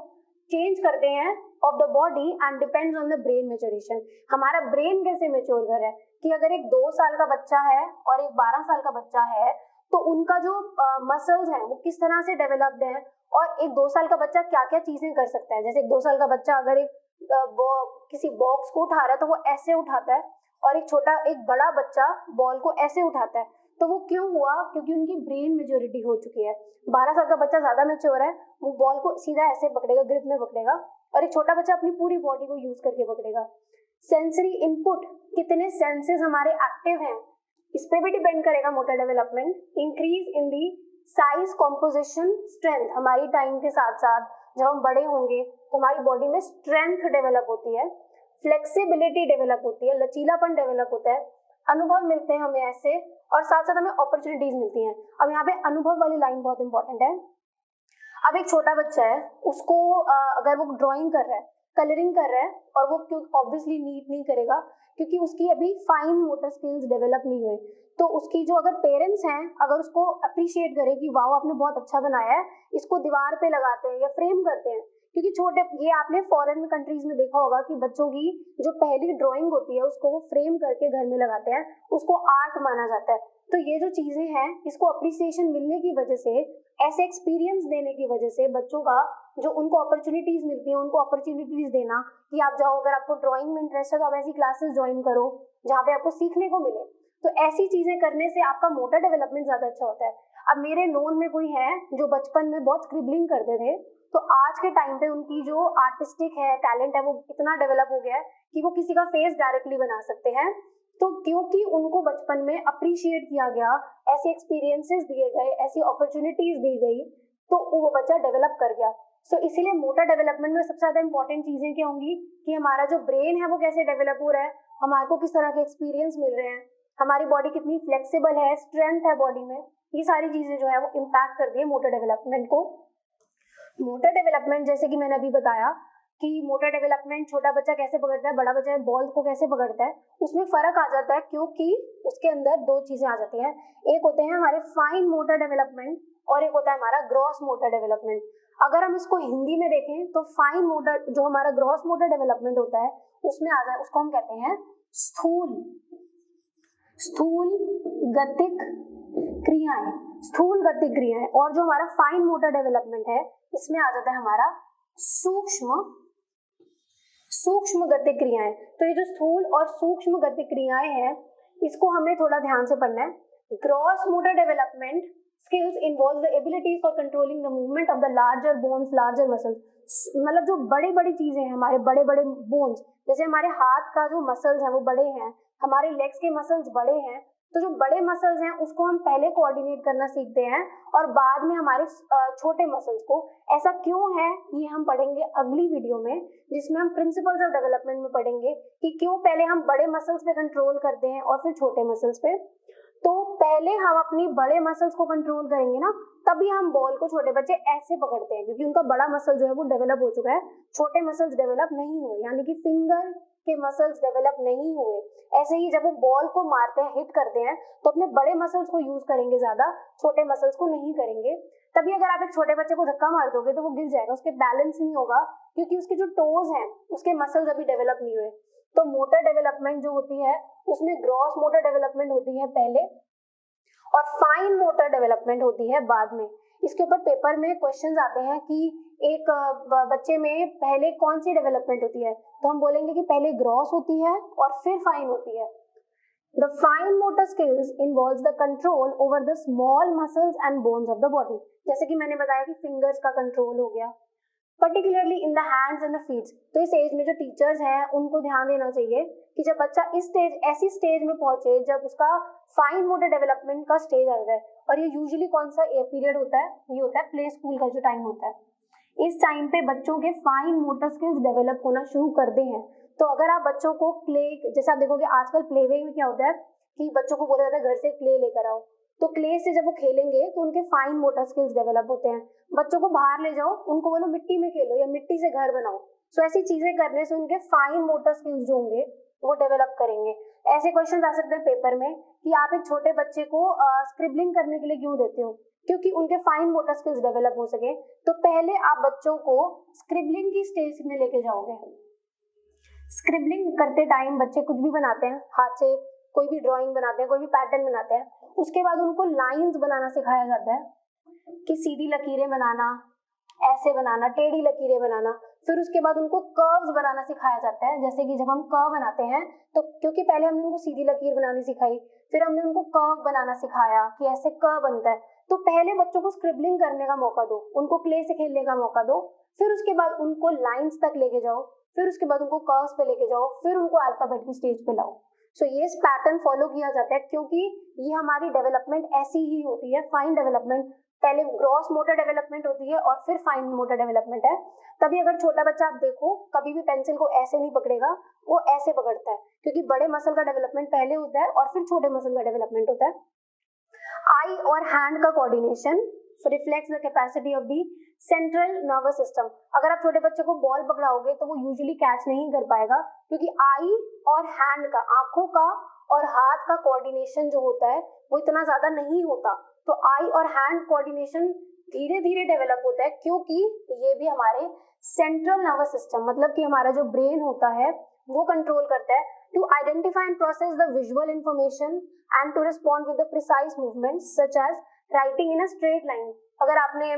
A: चेंज करते हैं of the body and depends on the brain maturation. हमारा ब्रेन कैसे मैच्योर कर रहा है कि अगर एक 2 साल का बच्चा है और एक 12 साल का बच्चा है तो उनका जो मसल्स हैं वो किस तरह से डेवलप्ड हैं, और एक 2 साल का बच्चा क्या क्या चीजें कर सकता है। जैसे एक 2 साल का बच्चा अगर एक किसी बॉक्स को उठा रहा है तो वो ऐसे उठाता है, और एक बड़ा बच्चा बॉल को ऐसे उठाता है। तो वो क्यों हुआ? क्योंकि उनकी ब्रेन मेच्योरिटी हो चुकी है। 12 साल का बच्चा ज्यादा मैच्योर है, वो बॉल को सीधा ऐसे पकड़ेगा, ग्रिप में पकड़ेगा, और एक छोटा बच्चा अपनी पूरी बॉडी को यूज करके पकड़ेगा। सेंसरी इनपुट, कितने सेंसेस हमारे एक्टिव हैं, इस पे भी डिपेंड करेगा motor development. Increase in the size composition strength, हमारी टाइम के साथ साथ जब हम बड़े होंगे तो हमारी बॉडी में स्ट्रेंथ डेवलप होती है, फ्लेक्सिबिलिटी डेवलप होती है, लचीलापन डेवलप होता है, अनुभव मिलते हैं हमें ऐसे, और साथ साथ हमें अपॉर्चुनिटीज मिलती हैं। अब यहाँ पे अनुभव वाली लाइन बहुत इंपॉर्टेंट है। अब एक छोटा बच्चा है, उसको अगर वो ड्राइंग कर रहा है, कलरिंग कर रहा है, और वो क्यों ऑब्वियसली नीट नहीं करेगा क्योंकि उसकी अभी फाइन मोटर स्किल्स डेवलप नहीं हुए, तो उसकी जो अगर पेरेंट्स हैं अगर उसको अप्रिशिएट करें कि वाह आपने बहुत अच्छा बनाया है, इसको दीवार पे लगाते हैं या फ्रेम करते हैं, क्योंकि छोटे, ये आपने फॉरेन कंट्रीज में देखा होगा कि बच्चों की जो पहली ड्राइंग होती है उसको वो फ्रेम करके घर में लगाते हैं, उसको आर्ट माना जाता है। तो ये जो चीजें हैं इसको अप्रिसिएशन मिलने की वजह से, ऐसे एक्सपीरियंस देने की वजह से बच्चों का जो उनको अपॉर्चुनिटीज मिलती है उनको अपॉर्चुनिटीज देना कि आप जाओ, अगर आपको ड्राइंग में इंटरेस्ट है तो आप ऐसी क्लासेस ज्वाइन करो जहाँ पे आपको सीखने को मिले। तो ऐसी चीजें करने से आपका मोटर डेवलपमेंट ज्यादा अच्छा होता है। अब मेरे नोन में कोई है जो बचपन में बहुत स्क्रिबलिंग करते थे, तो आज के टाइम पे उनकी जो आर्टिस्टिक है, टैलेंट है, वो इतना डेवलप हो गया है कि वो किसी का फेस डायरेक्टली बना सकते हैं। तो क्योंकि उनको बचपन में अप्रिशिएट किया गया, ऐसे एक्सपीरियंसेस दिए गए, ऐसी अपॉर्चुनिटीज दी गई, तो वो बच्चा डेवलप कर गया। सो इसीलिए मोटर डेवलपमेंट में सबसे ज्यादा इंपॉर्टेंट चीजें क्या होंगी कि हमारा जो ब्रेन है वो कैसे डेवलप हो रहा है, हमारे को किस तरह के एक्सपीरियंस मिल रहे हैं, हमारी बॉडी कितनी फ्लेक्सिबल है, स्ट्रेंथ है बॉडी में, ये सारी चीजें जो है वो इम्पैक्ट करती है मोटर डेवलपमेंट को। मोटर डेवलपमेंट जैसे कि मैंने अभी बताया कि मोटर डेवलपमेंट छोटा बच्चा कैसे पकड़ता है, बड़ा बच्चा बॉल को कैसे पकड़ता है, उसमें फर्क आ जाता है क्योंकि उसके अंदर 2 चीजें आ जाती हैं। एक होते हैं हमारे फाइन मोटर डेवलपमेंट और एक होता है हमारा ग्रॉस मोटर डेवलपमेंट। अगर हम इसको हिंदी में देखें तो फाइन मोटर, जो हमारा ग्रॉस मोटर डेवलपमेंट होता है उसमें आ जाए, उसको हम कहते हैं स्थूल गतिक क्रियाएं, स्थूल गतिक क्रियाएं। और जो हमारा फाइन मोटर डेवलपमेंट है इसमें आ जाता है हमारा सूक्ष्म गतिक क्रियाएं। तो ये जो स्थूल और सूक्ष्म गतिक क्रियाएं हैं इसको हमें थोड़ा ध्यान से पढ़ना है। Gross motor development skills involves the ability for controlling the movement of the larger bones, larger muscles। मतलब जो बड़ी बड़ी चीजें हैं, हमारे बड़े बड़े बोन्स, जैसे हमारे हाथ का जो मसल्स है वो बड़े हैं, हमारे लेग्स के मसल्स बड़े हैं, तो जो बड़े मसल्स हैं उसको हम पहले कोऑर्डिनेट करना सीखते हैं और बाद में हमारे छोटे मसल्स को। ऐसा क्यों है ये हम पढ़ेंगे अगली वीडियो में, जिसमें हम प्रिंसिपल्स ऑफ डेवलपमेंट में पढ़ेंगे कि क्यों पहले हम बड़े मसल्स पे कंट्रोल करते हैं और फिर छोटे मसल्स पे। तो पहले हम अपनी बड़े मसल्स को कंट्रोल करेंगे ना, तभी हम बॉल को छोटे बच्चे ऐसे पकड़ते हैं, क्योंकि उनका बड़ा मसल जो है वो डेवलप हो चुका है, छोटे मसल्स डेवलप नहीं हुए, यानी कि फिंगर के मसल्स डेवलप नहीं हुए। ऐसे ही जब वो बॉल को मारते हैं, हिट करते हैं, तो अपने बड़े मसल्स को यूज करेंगे ज्यादा, छोटे मसल्स को नहीं करेंगे। तभी अगर आप एक छोटे बच्चे को धक्का मार दोगे तो वो गिर जाएगा, उसके बैलेंस नहीं होगा, क्योंकि उसके जो टोज हैं उसके मसल्स अभी डेवलप नहीं हुए। तो मोटर डेवलपमेंट जो होती है उसमें ग्रॉस मोटर डेवलपमेंट होती है पहले और फाइन मोटर डेवलपमेंट होती है बाद में। इसके ऊपर पेपर में क्वेश्चंस आते हैं कि एक बच्चे में पहले कौन सी डेवलपमेंट होती है, तो हम बोलेंगे कि पहले ग्रॉस होती है और फिर फाइन होती है। The fine motor skills involves the control over the small muscles and bones of the body। जैसे कि मैंने बताया कि फिंगर्स का कंट्रोल हो गया, particularly in the hands and the feet. तो इस एज में जो टीचर्स हैं उनको ध्यान देना चाहिए कि जब बच्चा इस स्टेज ऐसी स्टेज में पहुंचे जब उसका फाइन मोटर डेवलपमेंट का स्टेज आ जाए, और ये यूजुअली कौन सा पीरियड होता है, ये होता है प्ले स्कूल का जो टाइम होता है। इस टाइम पे बच्चों के फाइन मोटर स्किल्स डेवलप होना शुरू करते हैं। तो अगर आप बच्चों को क्ले, जैसे आप देखोगे आजकल प्लेवे में क्या होता है कि बच्चों को बोला जाता है घर से क्ले लेकर आओ, तो क्ले से जब वो खेलेंगे तो उनके फाइन मोटर स्किल्स डेवलप होते हैं। बच्चों को बाहर ले जाओ, उनको बोलो मिट्टी में खेलो या मिट्टी से घर बनाओ, सो ऐसी चीजें करने से उनके फाइन मोटर स्किल्स जो होंगे वो डेवलप करेंगे। ऐसे क्वेश्चन आ सकते हैं पेपर में कि आप एक छोटे बच्चे को स्क्रिबलिंग करने के लिए क्यों देते हो, क्योंकि उनके फाइन मोटर स्किल्स डेवलप हो सके। तो पहले आप बच्चों को स्क्रिबलिंग की स्टेज में लेके जाओगे। स्क्रिबलिंग करते टाइम बच्चे कुछ भी बनाते हैं, हाथ से कोई भी ड्राइंग बनाते हैं, कोई भी पैटर्न बनाते हैं, उसके बाद उनको लाइंस बनाना सिखाया जाता है कि सीधी लकीरें बनाना, ऐसे बनाना, टेढ़ी लकीरें बनाना। फिर उसके बाद उनको कर्व्स बनाना सिखाया जाता है, जैसे कि जब हम कर्व बनाते हैं तो क्योंकि पहले हमने उनको सीधी लकीर बनानी सिखाई, फिर हमने उनको कर्व बनाना सिखाया कि ऐसे कर्व बनता है। तो पहले बच्चों को स्क्रिबलिंग करने का मौका दो, उनको क्ले से खेलने का मौका दो, फिर उसके बाद उनको लाइंस तक लेके जाओ, फिर उसके बाद उनको कर्व्स पे लेके जाओ, फिर उनको अल्फाबेट की स्टेज पे लाओ। सो ये पैटर्न फॉलो किया जाता है, क्योंकि ये हमारी डेवलपमेंट ऐसी ही होती है। फाइन डेवलपमेंट पहले ग्रॉस मोटर डेवलपमेंट होती है और फिर फाइन मोटर डेवलपमेंट है। तभी अगर छोटा बच्चा आप देखो कभी भी पेंसिल को ऐसे नहीं पकड़ेगा, वो ऐसे पकड़ता है, क्योंकि बड़े मसल का डेवलपमेंट पहले होता है और फिर छोटे मसल का डेवलपमेंट होता है। आई और हैंड का coordination reflects the capacity of the central nervous system. अगर आप छोटे बच्चे को बॉल पकड़ाओगे तो वो यूजुअली कैच नहीं कर पाएगा, क्योंकि आई और हैंड का, आंखों का और हाथ का कोऑर्डिनेशन जो होता है वो इतना ज्यादा नहीं होता। तो आई और हैंड कोऑर्डिनेशन धीरे धीरे डेवलप होता है, क्योंकि ये भी हमारे सेंट्रल नर्वस सिस्टम, मतलब कि हमारा जो ब्रेन होता है वो कंट्रोल करता है to identify and process the visual information and to respond with the precise movements such as writing in a straight line. अगर आपने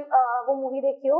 A: वो मूवी देखी हो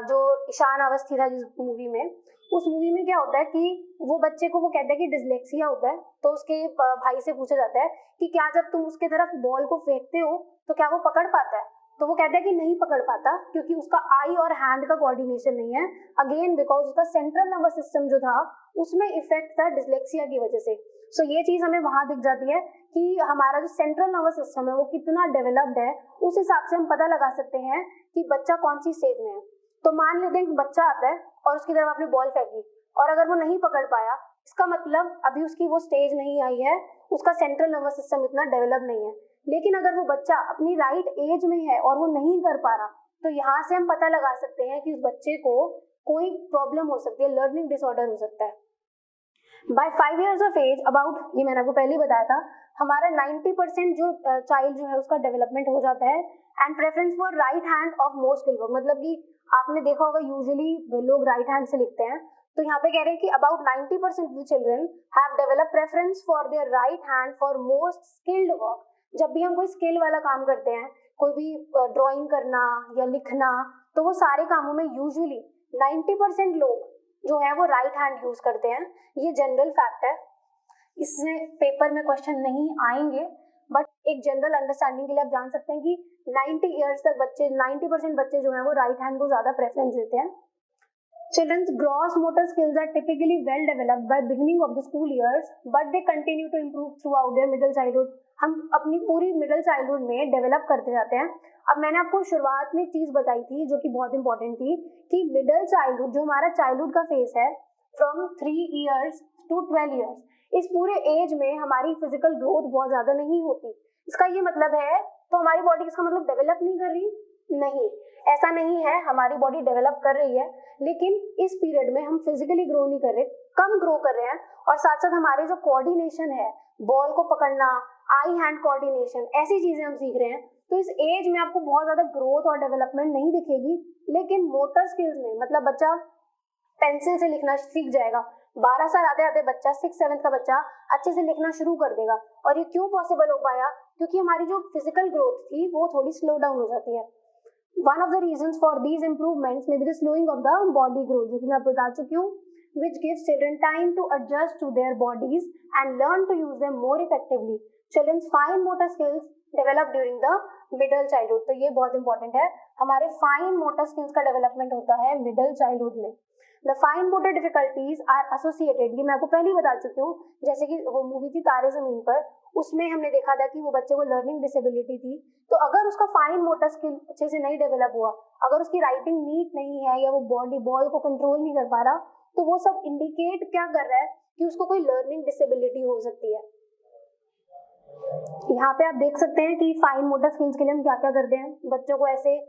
A: जो ईशान अवस्थी था जिस मूवी में, उस मूवी में क्या होता है कि वो बच्चे को वो कहता है कि डिसलेक्सिया होता है, तो उसके भाई से पूछा जाता है कि क्या जब तुम उसके तरफ बॉल को फेंकते हो तो क्या वो पकड़ पाता है, तो वो कहता है कि नहीं पकड़ पाता, क्योंकि उसका आई और हैंड का कोऑर्डिनेशन नहीं है। अगेन बिकॉज उसका सेंट्रल नर्वस सिस्टम जो था उसमें इफेक्ट था डिसलेक्सिया की वजह से। सो ये चीज हमें वहां दिख जाती है कि हमारा जो सेंट्रल नर्वस सिस्टम है वो कितना डेवलप्ड है, उस हिसाब से हम पता लगा सकते हैं कि बच्चा कौन सी स्टेज में है। तो मान लेते हैं कि बच्चा आता है और उसकी तरफ आपने बॉल फेंकी और अगर वो नहीं पकड़ पाया, इसका मतलब अभी उसकी वो स्टेज नहीं आई है, उसका सेंट्रल नर्वस सिस्टम इतना डेवलप नहीं है। लेकिन अगर वो बच्चा अपनी राइट एज में है और वो नहीं कर पा रहा, तो यहाँ से हम पता लगा सकते हैं कि उस बच्चे को कोई प्रॉब्लम हो सकती है, लर्निंग डिसऑर्डर हो सकता है। By 5 years of age about, ये मैंने आपको पहले ही बताया था, हमारा 90% जो चाइल्ड जो है उसका डेवलपमेंट हो जाता है। And preference for right hand of more skill work, मतलब कि आपने देखा होगा यूजुअली लोग राइट हैंड से लिखते हैं, तो यहाँ पे कह रहे हैं कि about 90% of the children have developed preference for their right hand for most skilled work. जब भी हम कोई स्किल वाला काम करते हैं, कोई भी ड्राइंग करना या लिखना, तो वो सारे कामों में यूजुअली 90% लोग जो है वो राइट हैंड यूज करते हैं। ये जनरल फैक्ट है, इससे पेपर में क्वेश्चन नहीं आएंगे, बट एक जनरल अंडरस्टैंडिंग के लिए आप जान सकते हैं कि 90 ईयर्स तक बच्चे 90% बच्चे जो हैं वो राइट हैंड को ज्यादा प्रेफरेंस देते हैं। Children's gross motor skills are typically well developed by beginning of the school years, but they continue to improve throughout their middle childhood. हम अपनी पूरी मिडिल चाइल्डहुड में डेवलप करते जाते हैं. अब मैंने आपको शुरुआत में एक चीज बताई थी जो कि बहुत इंपॉर्टेंट थी कि मिडिल चाइल्डहुड जो हमारा चाइल्डहुड का फेज है फ्रॉम 3 इयर्स टू 12 इयर्स, इस पूरे एज में हमारी फिजिकल ग्रोथ बहुत ज्यादा नहीं होती. इसका ये मतलब है तो हमारी बॉडी इसका मतलब डेवलप नहीं कर रही? नहीं, ऐसा नहीं है. हमारी बॉडी डेवलप कर रही है, लेकिन इस पीरियड में हम फिजिकली ग्रो नहीं कर रहे, कम ग्रो कर रहे हैं. और साथ साथ हमारे जो कोऑर्डिनेशन है, बॉल को पकड़ना, आई हैंड कोऑर्डिनेशन, ऐसी चीजें हम सीख रहे हैं. तो इस एज में आपको बहुत ज्यादा ग्रोथ और डेवलपमेंट नहीं दिखेगी. लेकिन मोटर स्किल्स में मतलब बच्चा पेंसिल से लिखना सीख जाएगा. 12 साल आते आते बच्चा 6-7 का बच्चा अच्छे से लिखना शुरू कर देगा. और ये क्यों पॉसिबल हो पाया? क्योंकि हमारी जो फिजिकल ग्रोथ थी वो थोड़ी स्लो डाउन हो जाती है. One of the reasons for these improvements may be the slowing of the body growth, जो कि मैं आपको बता चुकी हूँ, which gives children time to adjust to their bodies and learn to use them more effectively. Children's fine motor skills develop during the middle childhood. तो ये बहुत इंपॉर्टेंट है. हमारे फाइन मोटर स्किल्स का डेवलपमेंट होता है मिडिल चाइल्डहुड में. The fine motor difficulties are associated, ये मैं आपको पहले ही बता चुकी हूँ. जैसे कि वो मूवी थी तारे जमीन पर, उसमें हमने देखा था कि वो बच्चे को लर्निंग डिसेबिलिटी थी. तो अगर उसका फाइन मोटर स्किल अच्छे से नहीं डेवलप हुआ, अगर उसकी राइटिंग नीट नहीं है या वो बॉल को कंट्रोल नहीं कर पा रहा, तो वो सब इंडिकेट क्या कर रहा है कि उसको कोई लर्निंग डिसेबिलिटी हो सकती है. यहाँ पे आप देख सकते हैं कि फाइन मोटर स्किल्स के लिए हम क्या क्या करते हैं. बच्चों को ऐसे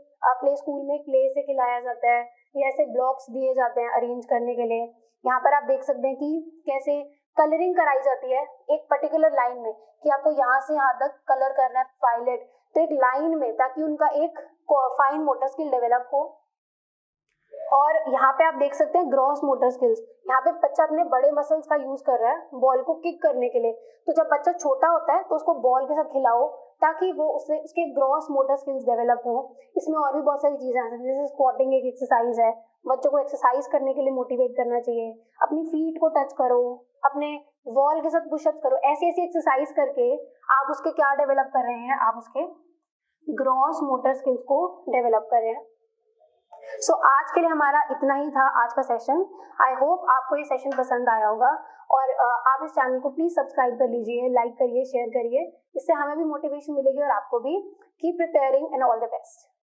A: प्ले स्कूल में क्ले से खिलाया जाता है या ऐसे ब्लॉक्स दिए जाते हैं अरेंज करने के लिए. यहाँ पर आप देख सकते हैं कि कैसे कलरिंग कराई जाती है एक पर्टिकुलर लाइन में, कि आपको यहाँ से यहाँ तक कलर करना है पायलट, तो एक लाइन में, ताकि उनका एक फाइन मोटर स्किल डेवलप हो. और यहाँ पे आप देख सकते हैं ग्रॉस मोटर स्किल्स. यहाँ पे बच्चा अपने बड़े मसल्स का यूज कर रहा है बॉल को किक करने के लिए. तो जब बच्चा छोटा होता है तो उसको बॉल के साथ खिलाओ ताकि वो उसके ग्रॉस मोटर स्किल्स डेवलप हो. इसमें और भी बहुत सारी चीजें आ सकती हैं, जैसे स्क्वाटिंग एक एक्सरसाइज है. बच्चों को एक्सरसाइज करने के लिए मोटिवेट करना चाहिए. अपनी फीट को टच करो, अपने वॉल के साथ पुशअप करो. ऐसी ऐसी एक्सरसाइज करके आप उसके क्या डेवलप कर रहे हैं? आप उसके ग्रॉस मोटर स्किल्स को डेवलप कर रहे हैं. सो आज के लिए हमारा इतना ही था आज का सेशन. आई होप आपको ये सेशन पसंद आया होगा. और आप इस चैनल को प्लीज सब्सक्राइब कर लीजिए, लाइक करिए, शेयर करिए. इससे हमें भी मोटिवेशन मिलेगी और आपको भी. Keep preparing and all the best.